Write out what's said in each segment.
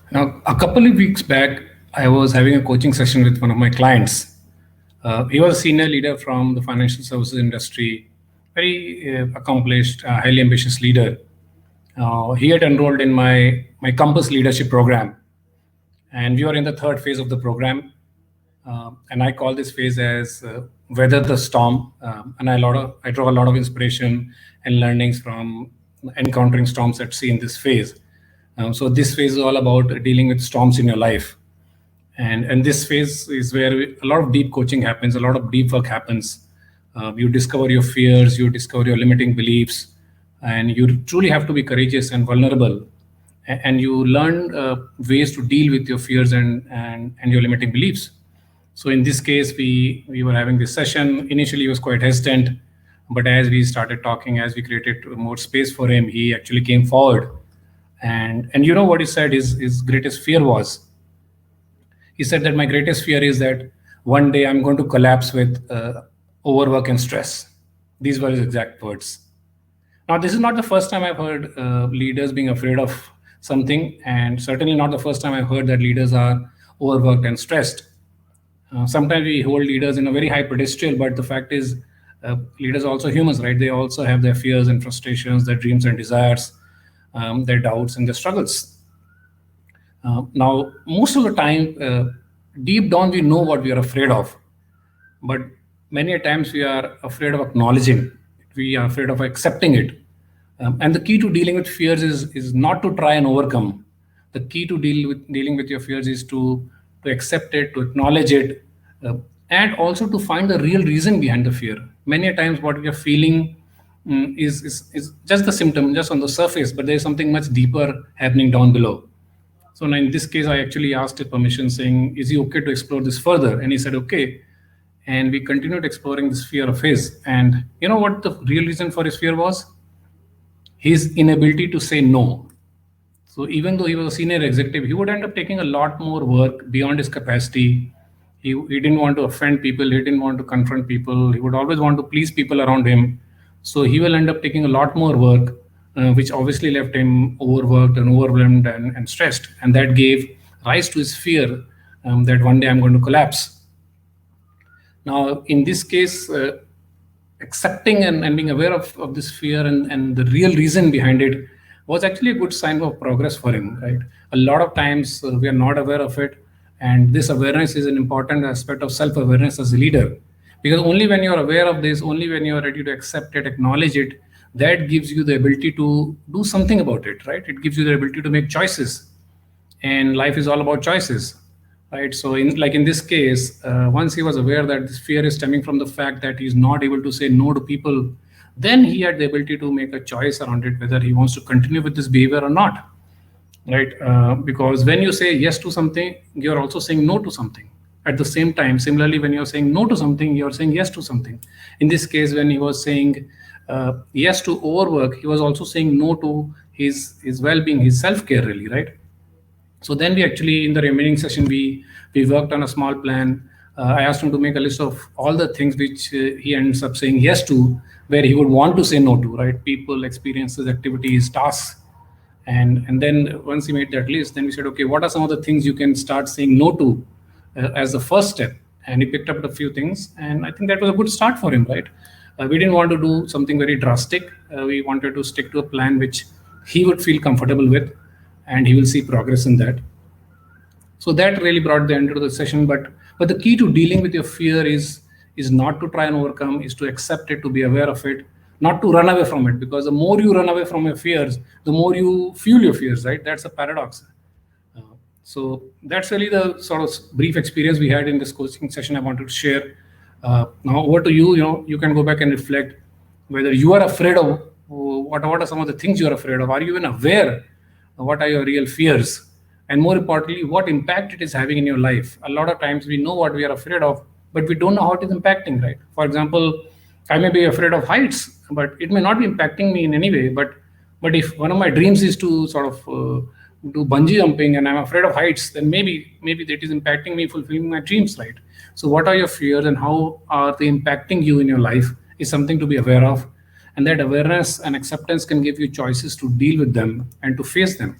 Now, a couple of weeks back, I was having a coaching session with one of my clients. He was a senior leader from the financial services industry, very accomplished, highly ambitious leader. He had enrolled in my Compass leadership program, and we were in the third phase of the program. And I call this phase as weather the storm. And I draw a lot of inspiration and learnings from encountering storms at sea in this phase. So this phase is all about dealing with storms in your life, and this phase is where a lot of deep coaching happens, a lot of deep work happens. You discover your fears, you discover your limiting beliefs, and you truly have to be courageous and vulnerable. And you learn ways to deal with your fears and your limiting beliefs. So in this case, we were having this session. Initially, he was quite hesitant, but as we started talking, as we created more space for him, he actually came forward. And you know what he said his greatest fear was? He said that my greatest fear is that one day I'm going to collapse with overwork and stress. These were his exact words. Now, this is not the first time I've heard leaders being afraid of something, and certainly not the first time I've heard that leaders are overworked and stressed. Sometimes we hold leaders in a very high pedestal, but the fact is, leaders are also humans, right? They also have their fears and frustrations, their dreams and desires, their doubts and their struggles. Now, most of the time, deep down, we know what we are afraid of, but many a times we are afraid of acknowledging. We are afraid of accepting it. And the key to dealing with fears is not to try and overcome. The key to dealing with your fears is to accept it, to acknowledge it, and also to find the real reason behind the fear. Many a times, what we are feeling is just the symptom, just on the surface, but there is something much deeper happening down below. So now in this case, I actually asked his permission, saying, "Is he okay to explore this further?" And he said, "Okay." And we continued exploring this fear of his. And you know what the real reason for his fear was? His inability to say no. So even though he was a senior executive, he would end up taking a lot more work beyond his capacity. He didn't want to offend people. He didn't want to confront people. He would always want to please people around him. So he will end up taking a lot more work, which obviously left him overworked and overwhelmed and stressed. And that gave rise to his fear that one day I'm going to collapse. Now, in this case, accepting and being aware of this fear and the real reason behind it was actually a good sign of progress for him, right? A lot of times we are not aware of it. And this awareness is an important aspect of self awareness as a leader. Because only when you're aware of this, only when you're ready to accept it, acknowledge it, that gives you the ability to do something about it, right? It gives you the ability to make choices, and life is all about choices, right? So in this case, once he was aware that this fear is stemming from the fact that he's not able to say no to people, then he had the ability to make a choice around it, whether he wants to continue with this behavior or not, right? Because when you say yes to something, you're also saying no to something at the same time. Similarly, when you're saying no to something, you're saying yes to something. In this case, when he was saying yes to overwork, he was also saying no to his well-being, his self-care, really, right? So then we actually, in the remaining session, we worked on a small plan. I asked him to make a list of all the things which he ends up saying yes to, where he would want to say no to, right? People, experiences, activities, tasks. And then once he made that list, then we said, okay, what are some of the things you can start saying no to as the first step? And he picked up a few things, and I think that was a good start for him, right? We didn't want to do something very drastic. We wanted to stick to a plan which he would feel comfortable with, and he will see progress in that. So that really brought the end to the session. But the key to dealing with your fear is not to try and overcome, is to accept it, to be aware of it, not to run away from it. Because the more you run away from your fears, the more you fuel your fears, right? That's a paradox. Uh, so that's really the sort of brief experience we had in this coaching session I wanted to share. Now over to you. You know, you can go back and reflect whether you are afraid of what are some of the things you are afraid of. Are you even aware what are your real fears? And more importantly, what impact it is having in your life? A lot of times we know what we are afraid of, but we don't know how it is impacting, right? For example, I may be afraid of heights, but it may not be impacting me in any way. But if one of my dreams is to sort of do bungee jumping, and I'm afraid of heights, then maybe that is impacting me fulfilling my dreams, right? So what are your fears and how are they impacting you in your life is something to be aware of. And that awareness and acceptance can give you choices to deal with them and to face them.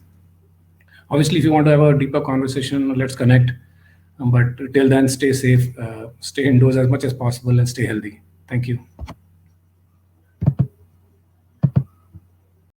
Obviously, if you want to have a deeper conversation, let's connect. But till then, stay safe, stay indoors as much as possible, and stay healthy. Thank you.